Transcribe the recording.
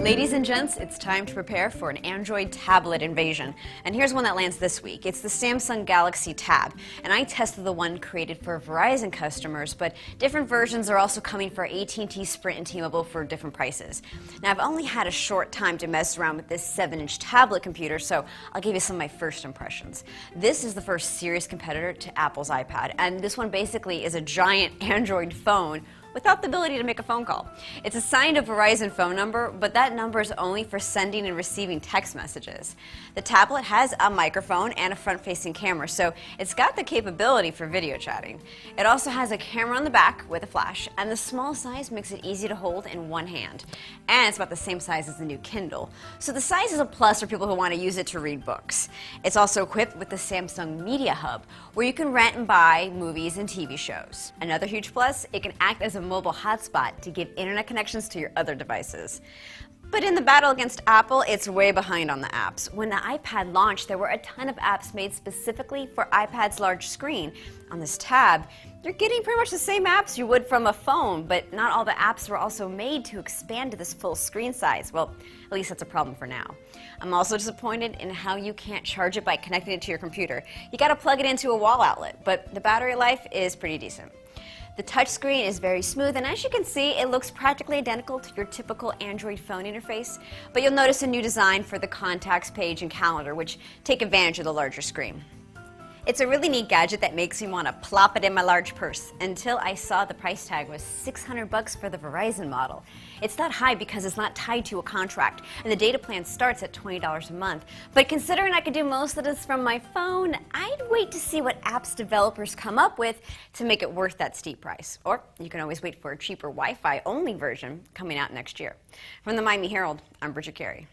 Ladies and gents, it's time to prepare for an Android tablet invasion. And here's one that lands this week. It's the Samsung Galaxy Tab. And I tested the one created for Verizon customers, but different versions are also coming for AT&T, Sprint, and T-Mobile for different prices. Now, I've only had a short time to mess around with this 7-inch tablet computer, so I'll give you some of my first impressions. This is the first serious competitor to Apple's iPad, and this one basically is a giant Android phone without the ability to make a phone call. It's assigned a Verizon phone number, but that number is only for sending and receiving text messages. The tablet has a microphone and a front-facing camera, so it's got the capability for video chatting. It also has a camera on the back with a flash, and the small size makes it easy to hold in one hand. And it's about the same size as the new Kindle. So the size is a plus for people who want to use it to read books. It's also equipped with the Samsung Media Hub, where you can rent and buy movies and TV shows. Another huge plus, it can act as a mobile hotspot to give internet connections to your other devices. But in the battle against Apple, it's way behind on the apps. When the iPad launched, there were a ton of apps made specifically for iPad's large screen. On this tab, you're getting pretty much the same apps you would from a phone, but not all the apps were also made to expand to this full screen size. Well, at least that's a problem for now. I'm also disappointed in how you can't charge it by connecting it to your computer. You gotta plug it into a wall outlet, but the battery life is pretty decent. The touchscreen is very smooth, and as you can see, it looks practically identical to your typical Android phone interface, but you'll notice a new design for the contacts page and calendar, which take advantage of the larger screen. It's a really neat gadget that makes me want to plop it in my large purse, until I saw the price tag was $600 for the Verizon model. It's that high because it's not tied to a contract, and the data plan starts at $20 a month. But considering I could do most of this from my phone, I'd wait to see what apps developers come up with to make it worth that steep price. Or you can always wait for a cheaper Wi-Fi only version coming out next year. From the Miami Herald, I'm Bridget Carey.